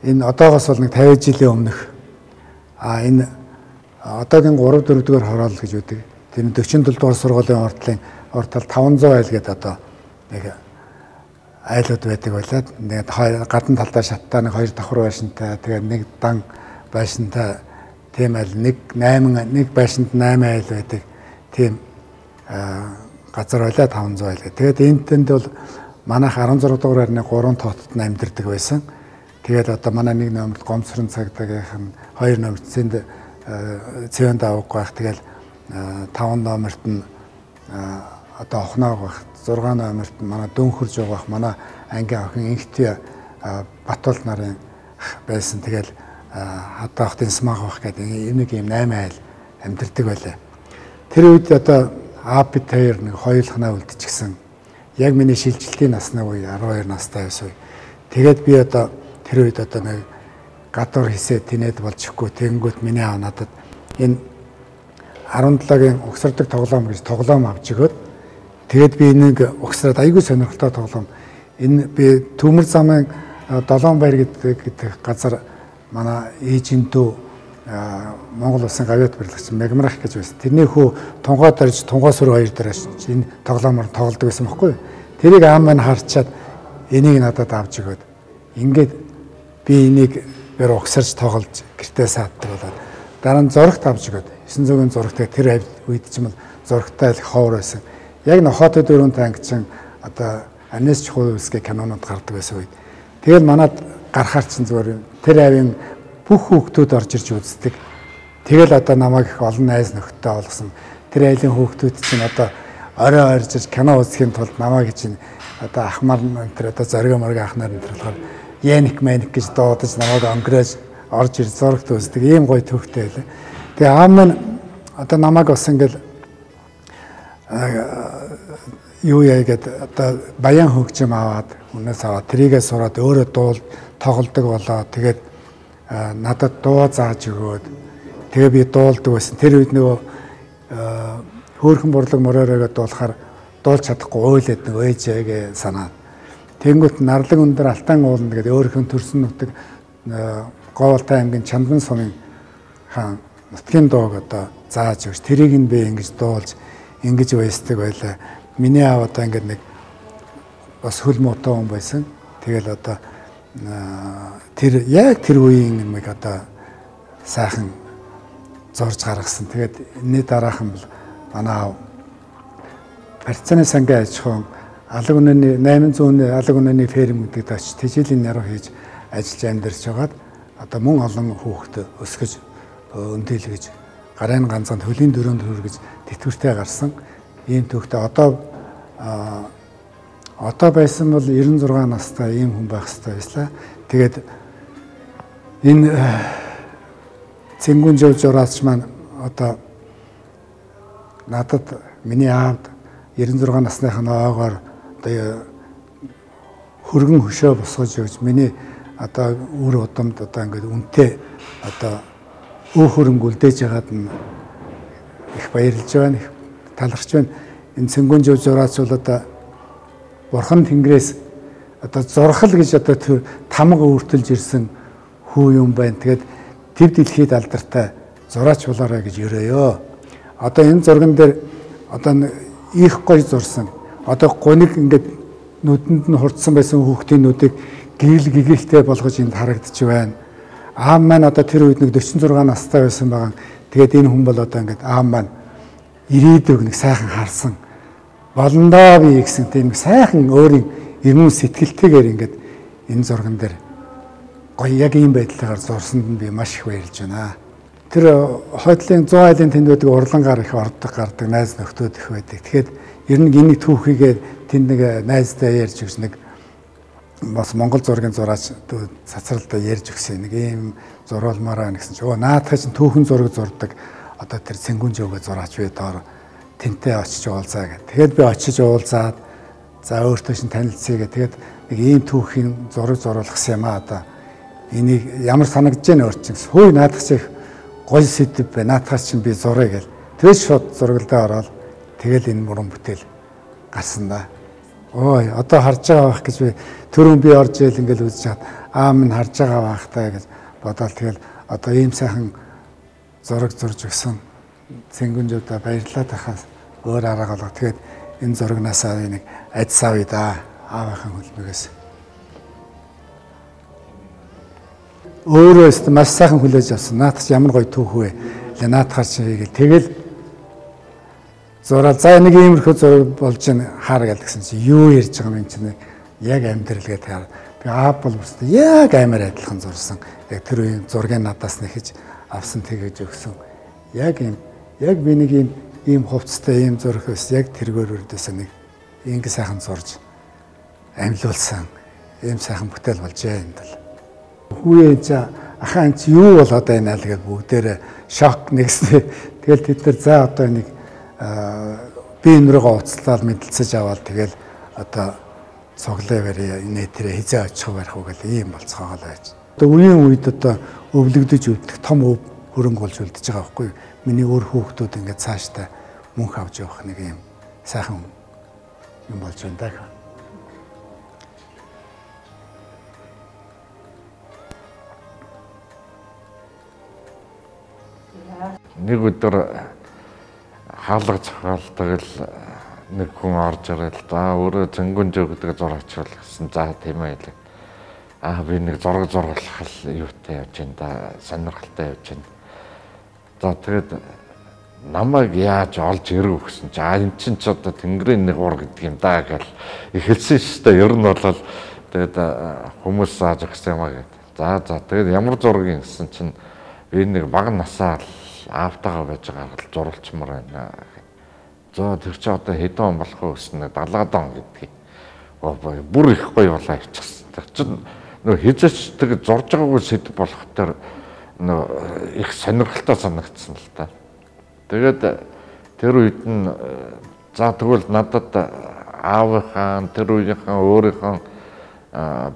энэ одоогоос бол нэг 50 жилийн өмнөх энэ одоогийн 3-4 дугаар хороол гэж үүдэг. Тэр 47 дугаар сургуулийн урд тал 500 айл гэдэг одоо нэг айлууд байдаг байлаа. Нэг гадна талдаа шаттай нэг 2 давхар байшинтай, тэгээд нэг дан байшинтай тийм айл нэг байшинд 8 айл байдаг. Тийм газар байлаа 500 айл. Тэгээд энтэнд бол манайх 16 дугаар арны 3 тоотод амьдардаг байсан. Тэгээд одоо манай нэг номерт гомцрон цагдаагийнх нь 2 номерт цэвэн даваг байх. Тэгэл 5 номерт нь одоо охноо байх. 6 номерт нь манай дөнхөрж байгаа манай ангийн охин инхтэй Батул нарын байсан. Тэгэл хадаа охтын смах байх гэдэг юм 8 айл амьдардаг байлаа. Тэр үед одоо Апит хоёр нэг хоёулахнаа үлдчихсэн. Яг миний шилжилтийн насны үе 12 настай байсан үе. Тэгээд би одоо тэр үед одоо нэг гадуур хисээ тинэд болчихгүй тэгэнгүүт миний аав надад энэ 17-гийн угсардаг тоглоом гэж тоглоом авч өгөөд тэгээд би нэг угсраад айгүй сонирхолтой тоглоом энэ би Төмөр замын Долоон баяр гэдэг газар манай ээжийн дүү Монгол улсын гавьяат барилгач Мегмарах гэж байсан. Тэрний хүү тунгой дарж тунгой сүр хоёр дараач энэ тоглоомоор тоглодог байсан байхгүй юу? Тэрийг аав маань харчаад энийг надад авч өгөөд ингээд би энийг бэр угсарч тоглож гэртээ сааддаг болоод дараа нь зурагт авч өгөөд 900-ийн зурагтай тэр үед ч юм бол зурагтай их ховор байсан. Яг нохотой дөрөв ангичин одоо Анес чухал үсгээ кинонууд гардаг байсан үед. Тэгэл манад гарахаар чинь зүгээр тэр авийн бүх хүүхдүүд орж ирж үздэг. Тэгэл одоо намайг их олон найз нөхдөд олгосон. Тэр айлын хүүхдүүд чинь одоо орой орж ирж кино үзэхийн тулд намайг чинь одоо ахмар тэр одоо зориг мориг ахнаар энэ болохоор Яник Маник гэж дуудаж намайг онгорож орж ирж зурагт үздэг. Ийм гоё төвхтэй байлаа. Тэгээ аав маань одоо намайг бас ингээл юу яа гэдэг одоо баян хөгжим аваад үнээс аваад трийгээ сураад өөрөө тоглодог болоо. Тэгээд надад дуу зааж өгөөд тэгээ би дуулдаг байсан. Тэр үед нөгөө хөөрхөн бурлаг моройроо дуулахаар дуулж чадахгүй ойлээд нэг ээжээгээ санаад тэнгуут нарлаг өндөр алтан уулна гэдэг өөрхөн төрсөн нутаг Говьалтай аймгийн Чандан сумын хаан нутгийн дууг одоо зааж өгч тэрийг нь би ингэж дуулж ингэж баясдаг байлаа. Миний аав одоо ингээд нэг бас хөл муутай хүн байсан. Тэгэл одоо тэр яг тэр үеийн нэг одоо сайхан зорж гаргасан. Тэгээд энэ дараахан бол манай аав Барьцааны сангийн аж ахуйн алаг үнэний 800 алаг үнэний ферм гэдэг тач тэжээлийн наруу хийж ажиллаж амьдарч байгаад одоо мөн олон хүүхэд өсгөж өндөлгөж гарын ганцхан хөлийн дөрөнд хүргэж тэтгэвртэй гарсан. Ийм төвхтэй одоо байсан бол 96 настай ийм хүн байх хэрэгтэй байслаа. Тэгээд энэ цэнгүүн жураач маань одоо надад миний аавд 96 насныхаа ойгоор одоо хөргөн хөшөө босгож өгч миний одоо үр удамд одоо ингээд үнтэй одоо хөрөнгө үлдээж байгаад нь их баярлж байна, их талархж байна. Энэ цэнгүүн жураач бол одоо Бурхан Тэнгэрээс одоо зурхал гэж одоо тэр тамга өөртөлж ирсэн хүү юм байна. Тэгээд төв дэлхийд алдартай зураач болоорой гэж өрөөё. Одоо энэ зурган дээр одоо их гой зурсан. Одоо гуниг ингээд нүдэнд нь хурдсан байсан хүүхдийн нүдийг гэгээлтэй болгож энд харагдаж байна. Аав маань одоо тэр үед нэг 46 настай байсан байгаа. Тэгээд энэ хүн бол одоо ингээд аав маань ирээдүг нэг сайхан харсан. Болондоо би гэсэн тийм сайхан өөрийн эрмэн сэтгэлтэйгээр ингээд энэ зурган дээр гоё яг ийм байдлаар зурсанд нь би маш их баярлж байна. Тэр хойдлын 100 айлын тэнд байдаг урлангаар их ордог гардаг найз нөхдүүд их байдаг. Тэгэхээр ер нь энийг түүхийгээ тэнд нэг найзтай ярьж өгч нэг бас Монгол зургийн зураач цацралдаа ярьж өгсөн нэг ийм зуруулмаараа гэсэн чинь наадхаа чинь түүхэн зураг зурдаг одоо тэр цэнгүүн жөөгөө зураач вэ доор тэнтэй очиж уулзаа гэх. Тэгээд би очиж уулзаад за өөртөө шин танилцъя гэх. Тэгээд нэг ийм түүхийн зураг зуруулсан юм аа одоо энийг ямар санагдж байна өөрчн. Хөөе наадах чих гол сэдв байна. Наадхаа чинь би зуръя гэл. Тэгээд шууд зураглалдаа ороод тэгэл энэ муран бүтээл гарсан да. ой одоо харж байгаа байх гэж би түрүүн би орж ийл ингээл үзэж чад минь харж байгаа байх таа гэж бодоод тэгэл одоо ийм сайхан зураг зурж өгсөн Цэнгүнжүүдэ баярлалаа тахаас өөр арга болго. Тэгээд энэ зурагнасаа нэг адис авъя да аавынхаа хөлбөгөөс. Өөрөө өст маш сайхан хүлээж авсан. Наадах ямар гоё түүх вэ? Наадахаар чи хийгээл тэгэл зураг за нэг иймэрхүү зураг болж хаар гэлдгсэн чи юу ярьж байгаа юм чинь яг амьдрал гэдэг хаар. Би Apple үстэй яг амар адилхан зурсан. Яг тэр үеийн зургийг надаас нэхэж авсан тэгэж өгсөн. Яг би нэг ийм хувцастай ийм зураг ус яг тэргээр өрдөөсөө нэг ингэ сайхан зурж амьлуулсан. Ийм сайхан бүтээл болжээ энэ тал. Хүүе за ахаан чи юу болоод байна л гэж бүгдээрээ шок нэгснэ. Тэгэл тэд нар за одоо нэг би энэ рүүгээ уцлаад мэдлцэж аваад тэгэл одоо цоглоо барь нэтэрэ хизээ очих барих уу гэл ийм болцоогоо л байж. Одоо үеийн үед одоо өвлөгдөж үлдэх том өв хөрөнгө болж үлдэж байгаа байхгүй юу? Миний өөр хүүхдүүд ингээд цаашдаа мөнх авч явах нэг юм сайхан юм болж байна даа. Нэг өдөр хаалга цохолдог л нэг хүн орж ирэл за өөрөө Цэнгүнжөө гэдэг зурагч бол гэсэн за тийм ээ л. Би нэг зураг зургуулах юутай явж байна да сонирхолтой явж байна. За тэгээд намайг яаж олж ирв гэсэн чи энэ чинь ч одоо Тэнгэрийн нэг ур гэдэг юм да гэж эхэлсэн шүү дээ. Ер нь бол тэгээд хүмүүс зааж өгсөн юм аа гэдэг. За тэгээд ямар зураг юм гэсэн чинь би нэг бага насаа аавтайгаа байж байгаа л зурулчмаар байна. За тэр чи одоо хэдэн он болох вэ гэсэн 70-аад он гэдгийг. Бүр их гоё болоо явчихсан. Тэр чин нөө хизээч тэг зурж байгаагүй сэдв болох тэр нөө их сонирхолтой санагдсан л та. Тэгээд тэр үед нь за тэгвэл надад аавынхаа тэр үеийнхээ өөрийнхөө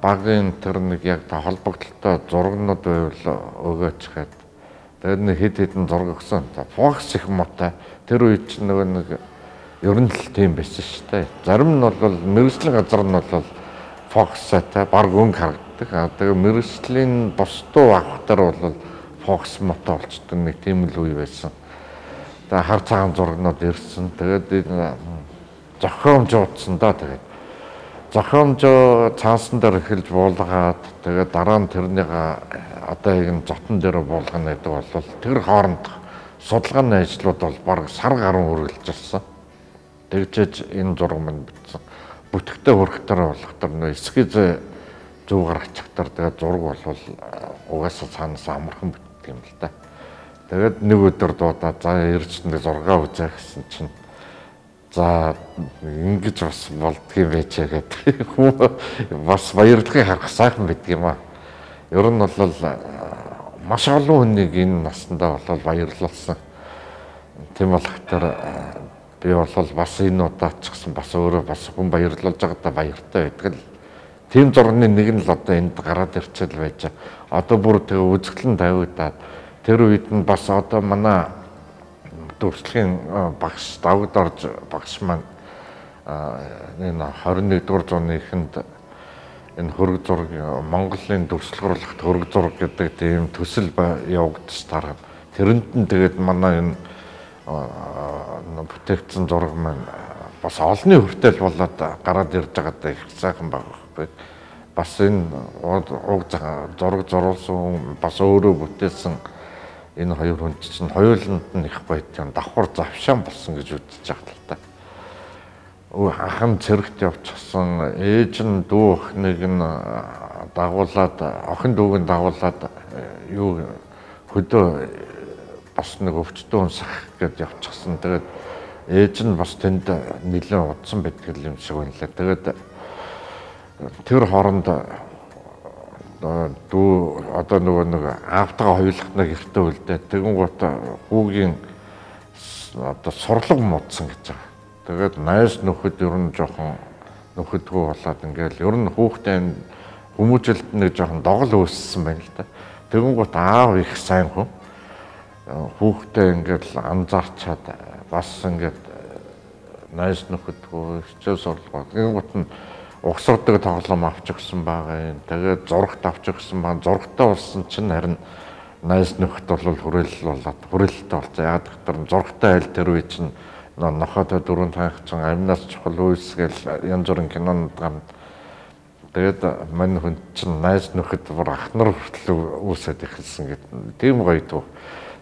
багын тэр нэг яг та холбогдлолтой зурагнууд байвал өгөөч гэдэг. Тэгээд нэг хэд хэдэн зураг өгсөн. Фокс их мотой. Тэр үед ч нөгөө нэг ер нь л тийм байсан шүү дээ. Зарим нь бол мэрэгжлийн газар нь бол фокстай баг өнгө харагддаг. Тэгээд мэрэгжлийн бусдуу авахтар бол фокс мотой болчтой нэг тийм л үе байсан. Тэгээд хар цагаан зурагнууд ирсэн. Тэгээд энэ зохиомж утсан да тэгээд. Зохиомжоо цаасан дээр эхэлж буулгаад тэгээд дараа нь тэрнийг одоо энэ зотон дээр буулгана гэдэг бол тэр хоорондох судалгааны ажлууд бол бараг сар гаруй үргэлж ирсэн. Тэгжээж энэ зураг мань бичсэн. Бүтэхтэй хөрхтөр болохтор нөө эсхий зөв гаргачихтар тэгээд зураг бол угаасаа цаанаас амархан битдэг юм л да. Тэгээд нэг өдөр дуудаад за ирж нэг зургаа үзэх гэсэн чинь за ингэж бас болдгийм байчаа гэдэг. Бас баярлахыг харах сайхан байдаг юм аа. Ер нь бол маш олон хүнийг энэ наснда бол баярлуулсан. Тийм болохоор би бол бас энэ удаад ч гэсэн бас өөрөө бас хүн баярлуулж байгаадаа баяртай байдаг л. Тийм зургийн нэг нь л одоо энд гараад ирчээл байж. Одоо бүр тэгээ үзэгдлэн тавиудаад тэр үед нь бас одоо манай дөрвөлгийн багш давд орж багш маань энэ 21-р зууны эхэнд энэ хөрөг зураг Монголын дөрвөлгөрлөгт хөрөг зураг гэдэг тийм төсөл явагдаж дараа. Тэрэнд нь тэгээд манай энэ бүтээгдсэн зураг маань бас олонний хүртэл болоод гараад ирж байгаадаа их сайхан байгаа байхгүй. Бас энэ уг зураг зурулсан бас өөрөө бүтээсэн энэ хоёр хүн чинь хоёуланд нь их гоё тийм давхар завшаан болсон гэж үзэж байгаа л та. Ахан цэрэгт явчихсан ээж нь дүү охиныг нь дагуулад охин дүүг нь дагуулад юу хөдөө бас нэг өвчтөн унсах гэж явчихсан. Тэгээд ээж нь бас тэнд нэлээд удсан байдаг юм шиг байна лээ. Тэгээд тэр хооронд дүү одоо нөгөө нэг аавтайгаа хоёулах нэг эртөө үлдээ. Тэгэн гут хүүгийн одоо сурлаг муудсан гэж байгаа. Тэгээд найз нөхөд ер нь жоохон нөхөдгөө болоод ингээл ер нь хүүхдээ хүмүүжлэлд нэг жоохон догол үүссэн байна л да. Тэгэн гут аав их сайн хүн. Хүүхдээ ингээл анзаарчаад бас ингээд найз нөхөдгөө хичээл сургууль гингут нь угсардаг тоглоом авч өгсөн байгаа юм. Тэгээд зурагт авч өгсөн байгаа. Зурагтаа болсон чинь харин найз нөхөд бол хүрээлэлтэй болсон. Яг тэгэхээр зурагтай айл тэр үе чинь нохотой 4-5 чин амнаас чухал үйлсгээл янз бүрийн кинонд гарна. Тэгээд мань хүн чинь найз нөхөд бүр ахнар хүртэл үүсэт эхэлсэн гэдэг. Тийм гоё дуу.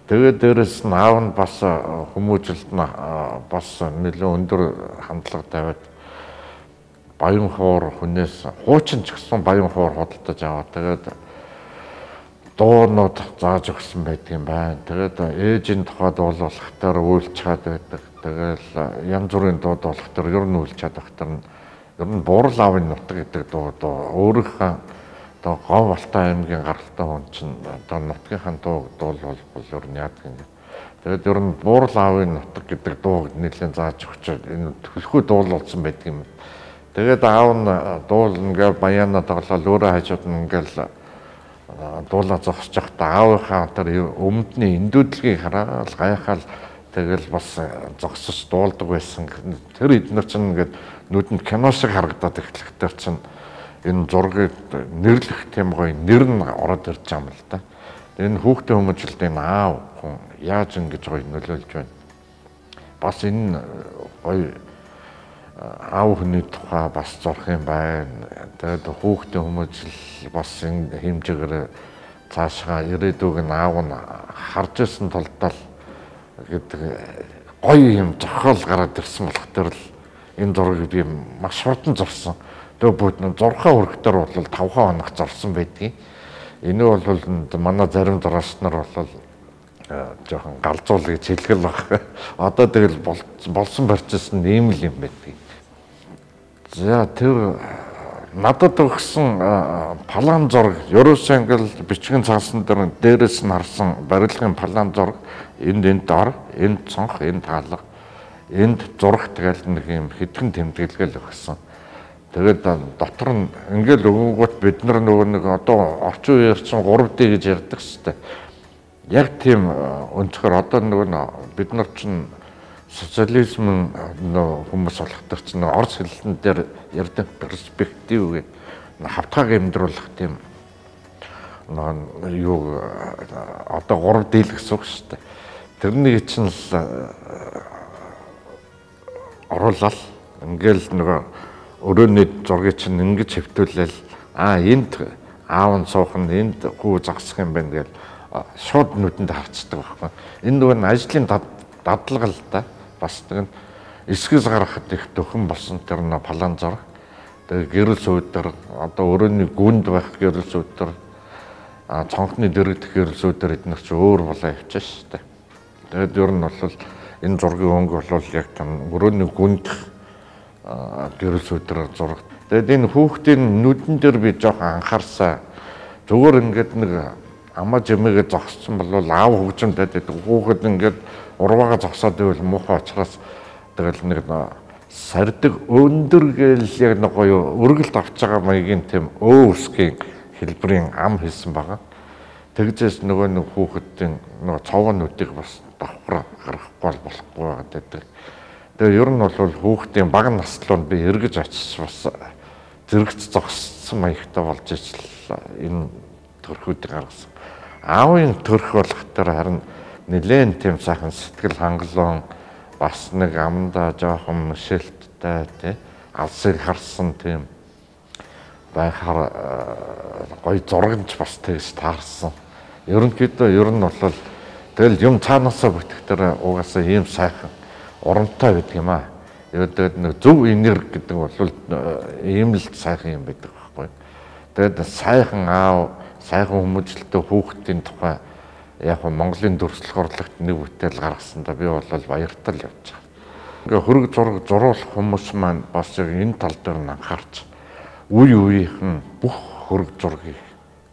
Тэгээд дээрэс нь аав нь бас хүмүүжилт нь бас нэлээд өндөр хандлага тавиад баян хоор хүнээс хуучин ч гэсэн баян хоор худалдаж аваад тэгээд дуунууд зааж өгсөн байдгийн байна. Тэгээд ээжийн тухайд уулзахтаар үйлч чад байдаг. Тэгэл янз бүрийн дууд болохтоор ер нь үйлч чад багтар нь ер нь буурал аавын нутаг гэдэг дуу өөрийнхөө одоо Гов Алтай аймгийн гаралтай хүн чинь одоо нутгийнхаа дуу бол ер нь яадаг юм. Тэгээд ер нь буурал аавын нутаг гэдэг дуу нэлээд зааж өгч энэ төлхөө дуул болсон байдаг юм. Тэгээд аав нь дуул ингээл баяна тоглол өөрөө хажууд нь ингээл дуулаа зогсож байхдаа аавынхаа тэр өмнөдний эндүүдлгийг хараад гайхаал тэгэл бас зогсож дуулдаг байсан. Тэр эднэр чинь ингээд нүдэнд кино шиг харагдаад эхлэхдээ чинь энэ зургийг нэрлэх тийм гоё нэр нь ороод ирж байгаа юм л да. Энэ хүүхдийн хүмүүжлэлд энэ аав хүн яаж ингэж гоё нөлөөлж байна. Бас энэ гоё аав хүний тухай бас зурх юм байна. Тэгээд хүүхдийн хүмүүжил бас энэ хэмжээгээр цаашгаа ирээдүйг нь аав нь харж ирсэн тулдаа гэдэг гоё юм зохиол гараад ирсэн болох төр л энэ зургийг би маш хурдан зурсан. Тэгээд бүгд нь зурхаа өргөдөр бол 5 хоног зурсан байдгийг. Энэ бол манай зарим зурагч нар бол жоохон галзуул гэж хэлгэл баг. Одоо тэгэл болсон барьчихсан ийм л юм байдгийг. За тэр надад өгсөн палан зураг ерөөсөө ингээл бичгэн цаасан дээрээс нь харсан барилгын палан зураг энд дор, энд цонх, энд хаалга, энд зураг тэгэл нэг юм хэдхэн тэмдэглэл өгсөн. Тэгээд дотор нь ингээл өгөнгөт бид нар нөгөө нэг одоо орчин үеэр чинь 3D гэж ярьдаг шүү дээ. Яг тийм өнцгөр одоо нөгөө бид нар чинь социализм хүмүүс болохдор чинь орос хэллэн дээр ярьдаг перспектив гэдэг хавтгааг амьдруулах тийм юу одоо 3D л гэсэн үг шүү дээ. Тэрнийг чинь л оруулаад ингээл нөгөө өрөөний зургийг чинь ингэж хэвтүүлэл энд аав нь суух нь энд хүү загсах юм байна гэж шууд нүдэнд харцдаг байхгүй. Энэ нөгөө ажлын дадлага л да. Бас нэг эсгээс гаргахад их төхөн болсон тэр нөө палан зураг. Тэгээ гэрэл сүйдэр одоо өрөөний гүнд байх гэрэл сүйдэр цонхны дэрэгдэх гэрэл сүйдэр эднэр чи өөр болоо явчих шүү дээ. Тэгээд ер нь бол энэ зургийн өнгө бол яг тийм өрөөний гүнд гэрэл сүйдэр зураг. Тэгээд энэ хүүхдийн нүдэн дээр би жоохон анхаарсаа. Зүгээр ингээд нэг ама жимэгээ зогссон бол аав хөгжимд байдаг. Хүүхэд ингээд урваага зогсоод ивэл муухай учраас тэгэл нэг сардаг өндөр гээл яг нэг гоё өргөлд авч байгаа маягийн тийм өөсгийн хэлбэрийн ам хийсэн байгаа. Тэгжээс нөгөө нэг хүүхэдийн нөгөө цовын нүдийг бас давхар гаргахгүй болохгүй байдаг. Тэгээ ер нь бол хүүхдийн бага наслууд би эргэж очиж бас зэрэгц зогссон маягтай болж ижил энэ төрхүүдийг гаргасан. Аавын төрх болох төр харин нэлээд тийм сайхан сэтгэл хангалуун бас нэг амдаа жоохон мөшөлттэй тий алсыг харсан тийм байхаар гоё зурагч бас тэгж таарсан. Ерөнхийдөө ер нь бол тэгэл юм цаанаасаа бүтэхтэр угаасаа ийм сайхан урамтай байдаг юм аа. Тэгээд нэг зөв энерги гэдэг бол ийм л сайхан юм байдаг байхгүй. Тэгээд сайхан аав, сайхан хүмүүжлэлтэй хүүхдийн тухай яг Монголын дөрвөлх урлагт нэг бүтээл гаргасандаа би бол баяртал явж байгаа. Ингээ хөрөг зураг зуруулах хүмүүс маань бас яг энэ тал дээр нь анхаарч үе үеийнхэн бүх хөрөг зургийг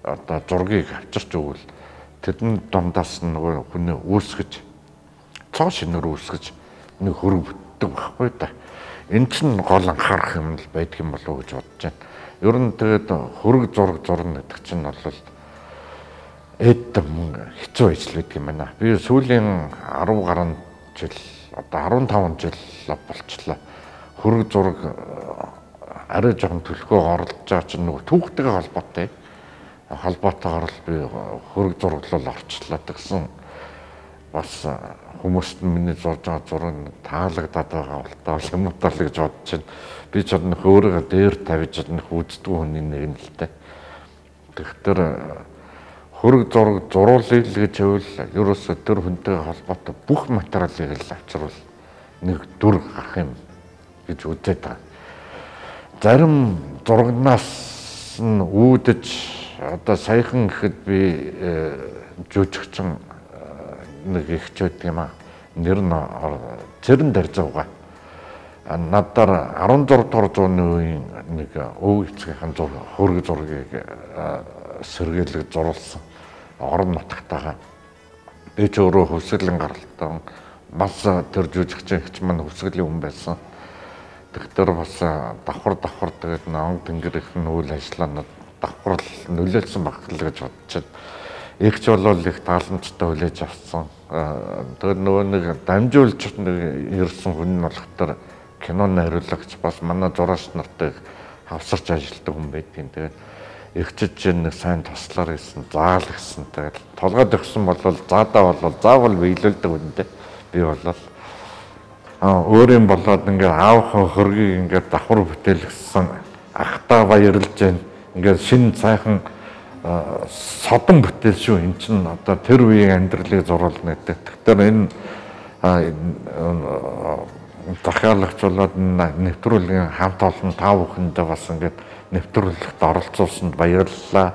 одоо зургийг авчирч өгвөл тэдний дундаас нөгөө хүний үүсгэж цоо шинээр үүсгэж нэг хөрөг бүтдэг байхгүй да. Энэ чинь гол анхаарах юм л байдаг юм болов уу гэж бодож байна. Ер нь тэгээд хөрөг зураг зурна гэдэг чинь бол хэцүү ажил байдаг юм байна. Би сүүлийн 10 гаруй жил одоо 15 жил болчихлоо. хөрөг зураг арай жоохон төлхөө оролцож байгаа чинь нөгөө түүхтэйгээ холбоотойгоор л би хөрөг зураглал орчлоо гэсэн бас хүмүүст нь миний зурж байгаа зураг таалагдаад байгаа болтоо юм уу тал гэж бодож байна. Би ч одоо өөрийгөө дээр тавьж үздэг хүний нэг нь л дээ. Тэгэхээр хөрөг зураг зуруулъя л гэж хэвэл ерөөсөө тэр хүнтэй холбоотой бүх материалыг л авчруул нэг дүр гарах юм гэж үзээд байгаа. Зарим зурагнаас нь үүдэж одоо саяхан гэхэд би жүжигчин нэг ихчүүд юм аа. Нэр нь Цэрэн Дарзууга. Надаар 16 дугаар зууны үеийн нэг өв эцгийнхэн хөрөг зургийг сэргийлэг зуруулсан орон нутагтайгаа. Би ч өөрөө хөвсгөлийн гаралтай бас тэр жүжигчин ихч маань хөвсгөлийн хүн байсан. Тэгэхээр бас давхар тэгээд онг тэнгэрийн үйл ажиллагаанд давхар нөлөөлсөн баг л гэж бодож байна. Игч болвол их тааламжтай хүлээж авсан. Тэгээд нөгөө нэг дамжуулж ирсэн хүн нь болохоор киноны хариулагч бас манай зураач нартай хавсарч ажилладаг хүн байдгийн. Тэгээд игчж нэг сайн туслаар ирсэн, заал гисэн. Тэгээд толгойд өгсөн болвол заавал биелүүлдэг хүнтэй. Би болвол өөрийн болоод ингээ аавхан хөргийг ингээ давхар бүтээлгсэн ахтаа баярлж байна. Ингээ шин цайхан содон бүтээл шүү. Эн чинь одоо тэр үеийн амьдралыг зуруулна гэдэг. Тэгэхээр энэ захиалагч болоод нэвтрүүлгийн хамт олон 5 хүндээ бас ингээд нэвтрүүлэгт оролцуулсанд баярлалаа.